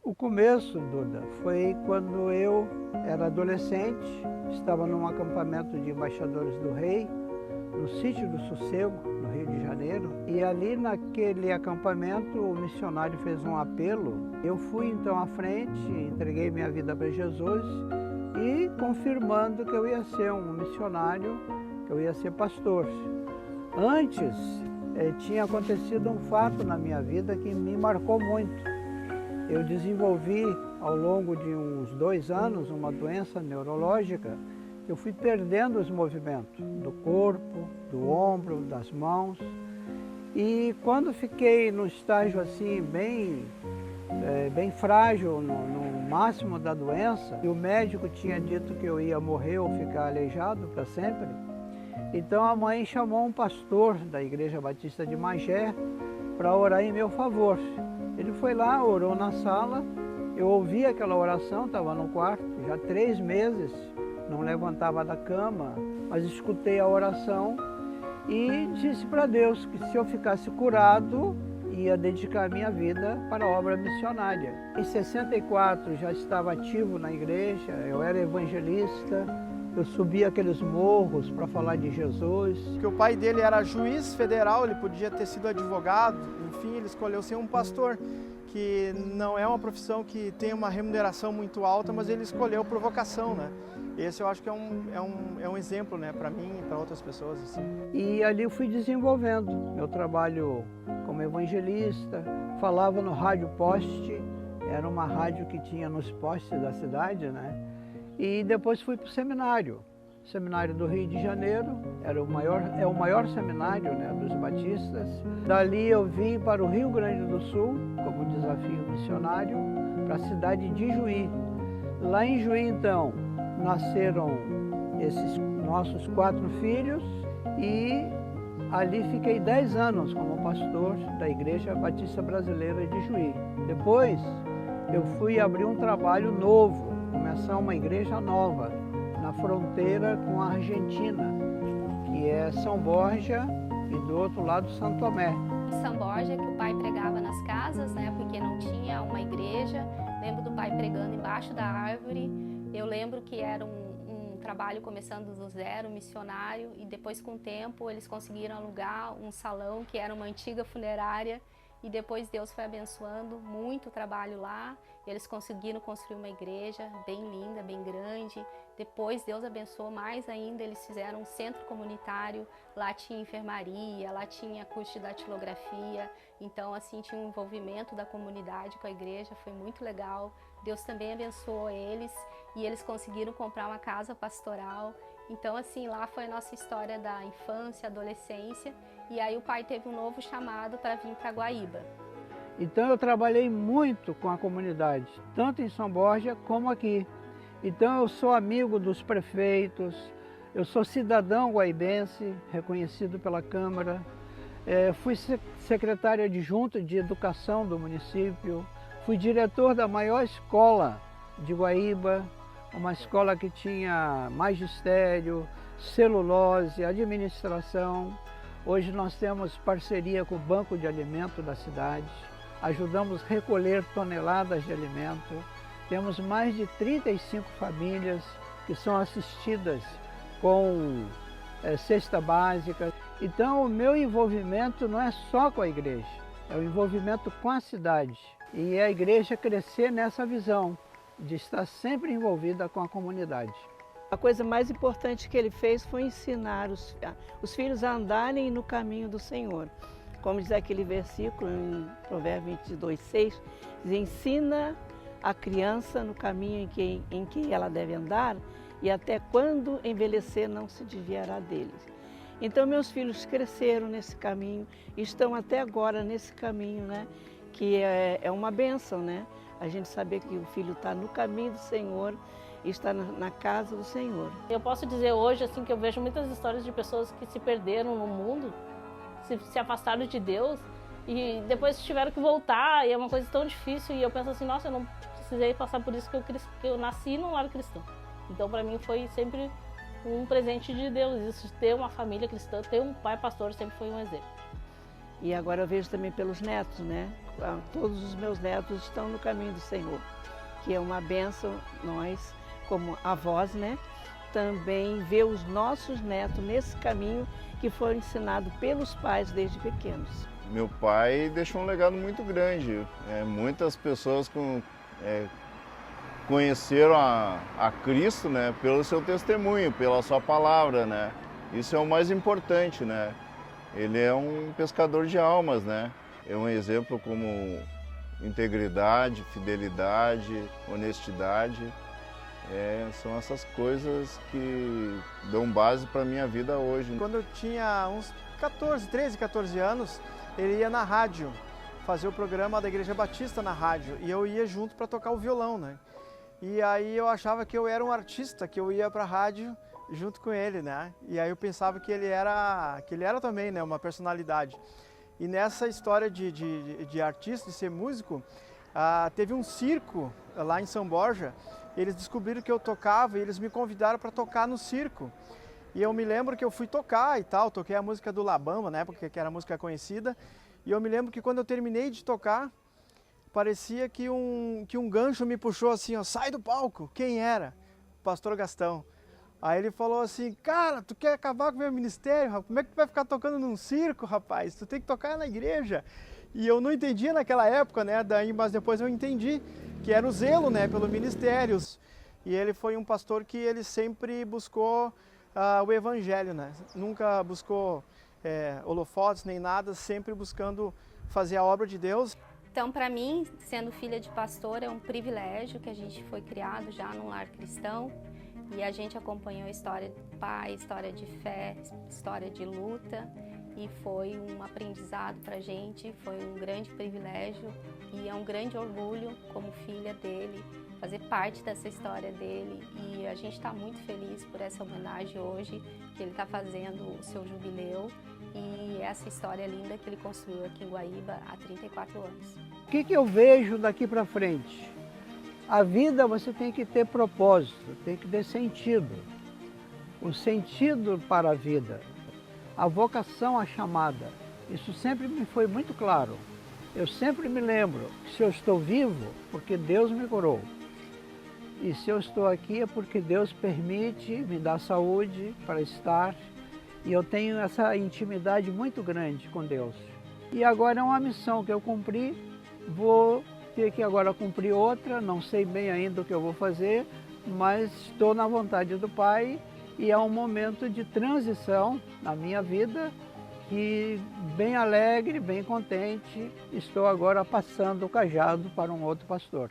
O começo, Duda, foi quando eu era adolescente, estava num acampamento de embaixadores do rei, no Sítio do Sossego, no Rio de Janeiro. E ali naquele acampamento o missionário fez um apelo. Eu fui então à frente, entreguei minha vida para Jesus e confirmando que eu ia ser um missionário, que eu ia ser pastor. Antes, tinha acontecido um fato na minha vida que me marcou muito. Eu desenvolvi ao longo de uns 2 anos uma doença neurológica. Eu fui perdendo os movimentos do corpo, do ombro, das mãos. E quando fiquei no estágio assim bem frágil, no máximo da doença, e o médico tinha dito que eu ia morrer ou ficar aleijado para sempre, então a mãe chamou um pastor da Igreja Batista de Magé para orar em meu favor. Ele foi lá, orou na sala, eu ouvi aquela oração, estava no quarto, já 3 meses, não levantava da cama, mas escutei a oração e disse para Deus que se eu ficasse curado, ia dedicar minha vida para a obra missionária. Em 64 já estava ativo na igreja, eu era evangelista, eu subia aqueles morros para falar de Jesus. Porque o pai dele era juiz federal, ele podia ter sido advogado, enfim, ele escolheu ser um pastor, que não é uma profissão que tem uma remuneração muito alta, mas ele escolheu por vocação, né? Esse eu acho que é um exemplo, né, para mim e para outras pessoas. Assim. E ali eu fui desenvolvendo meu trabalho como evangelista, falava no Rádio Poste, era uma rádio que tinha nos postes da cidade, né? E depois fui para o seminário do Rio de Janeiro, é o maior seminário, né, dos batistas. Dali eu vim para o Rio Grande do Sul, como desafio missionário, para a cidade de Juí. Lá em Juí, então, nasceram esses nossos 4 filhos e ali fiquei 10 anos como pastor da Igreja Batista Brasileira de Juí. Depois eu fui abrir um trabalho novo, começar uma igreja nova, na fronteira com a Argentina, que é São Borja e do outro lado Santo Tomé. São Borja, que o pai pregava nas casas, né, porque não tinha uma igreja. Lembro do pai pregando embaixo da árvore. Eu lembro que era um trabalho começando do zero, missionário, e depois com o tempo eles conseguiram alugar um salão que era uma antiga funerária. E depois Deus foi abençoando muito o trabalho lá. Eles conseguiram construir uma igreja bem linda, bem grande. Depois Deus abençoou mais ainda, eles fizeram um centro comunitário. Lá tinha enfermaria, lá tinha curso de datilografia. Então assim tinha um envolvimento da comunidade com a igreja, foi muito legal. Deus também abençoou eles e eles conseguiram comprar uma casa pastoral. Então assim, lá foi a nossa história da infância, adolescência. E aí o pai teve um novo chamado para vir para Guaíba. Então eu trabalhei muito com a comunidade, tanto em São Borja como aqui. Então eu sou amigo dos prefeitos, eu sou cidadão guaibense, reconhecido pela Câmara. Fui secretário adjunto de Educação do município, fui diretor da maior escola de Guaíba, uma escola que tinha magistério, celulose, administração. Hoje nós temos parceria com o Banco de Alimento da cidade, ajudamos a recolher toneladas de alimento, temos mais de 35 famílias que são assistidas com cesta básica. Então o meu envolvimento não é só com a igreja, é o envolvimento com a cidade. E a igreja crescer nessa visão de estar sempre envolvida com a comunidade. A coisa mais importante que ele fez foi ensinar os filhos a andarem no caminho do Senhor. Como diz aquele versículo em Provérbios 22:6, diz: ensina a criança no caminho em que ela deve andar e até quando envelhecer não se desviará deles. Então meus filhos cresceram nesse caminho e estão até agora nesse caminho, né? Que é uma bênção, né? A gente saber que o filho está no caminho do Senhor e está na casa do Senhor. Eu posso dizer hoje assim que eu vejo muitas histórias de pessoas que se perderam no mundo, se afastaram de Deus e depois tiveram que voltar, e é uma coisa tão difícil, e eu penso assim, nossa, eu não precisei passar por isso, que eu nasci num lar cristão. Então para mim foi sempre um presente de Deus, isso, ter uma família cristã, ter um pai pastor sempre foi um exemplo. E agora eu vejo também pelos netos, né? Todos os meus netos estão no caminho do Senhor, que é uma bênção nós, como avós, né? Também ver os nossos netos nesse caminho que foi ensinado pelos pais desde pequenos. Meu pai deixou um legado muito grande. Muitas pessoas conheceram a Cristo, né, pelo seu testemunho, pela sua palavra, né? Isso é o mais importante, né? Ele é um pescador de almas, né? É um exemplo como integridade, fidelidade, honestidade. São essas coisas que dão base para a minha vida hoje. Quando eu tinha uns 13, 14 anos, ele ia na rádio, fazer o programa da Igreja Batista na rádio, e eu ia junto para tocar o violão, né? E aí eu achava que eu era um artista, que eu ia para a rádio junto com ele, né? E aí eu pensava que ele era também, né, uma personalidade. E nessa história de artista, de ser músico, teve um circo lá em São Borja. Eles descobriram que eu tocava e eles me convidaram para tocar no circo. E eu me lembro que eu fui tocar e tal, toquei a música do La Bamba, na época que era a música conhecida. E eu me lembro que quando eu terminei de tocar, parecia que um gancho me puxou assim, ó, sai do palco. Quem era? O pastor Gastão. Aí ele falou assim, cara, tu quer acabar com o meu ministério? Como é que tu vai ficar tocando num circo, rapaz? Tu tem que tocar na igreja. E eu não entendia naquela época, né? Mas depois eu entendi que era o zelo, né, pelo ministério. E ele foi um pastor que ele sempre buscou o evangelho, né? Nunca buscou holofotes nem nada, sempre buscando fazer a obra de Deus. Então, para mim, sendo filha de pastor, é um privilégio que a gente foi criado já num lar cristão e a gente acompanhou a história do pai, história de fé, história de luta. E foi um aprendizado para a gente, foi um grande privilégio e é um grande orgulho como filha dele, fazer parte dessa história dele. E a gente está muito feliz por essa homenagem hoje, que ele está fazendo o seu jubileu e essa história linda que ele construiu aqui em Guaíba há 34 anos. O que eu vejo daqui para frente? A vida você tem que ter propósito, tem que ter sentido. O sentido para a vida. A vocação, a chamada, isso sempre me foi muito claro. Eu sempre me lembro que se eu estou vivo, porque Deus me curou. E se eu estou aqui é porque Deus permite, me dá saúde para estar. E eu tenho essa intimidade muito grande com Deus. E agora é uma missão que eu cumpri, vou ter que agora cumprir outra, não sei bem ainda o que eu vou fazer, mas estou na vontade do Pai. E é um momento de transição na minha vida e bem alegre, bem contente, estou agora passando o cajado para um outro pastor.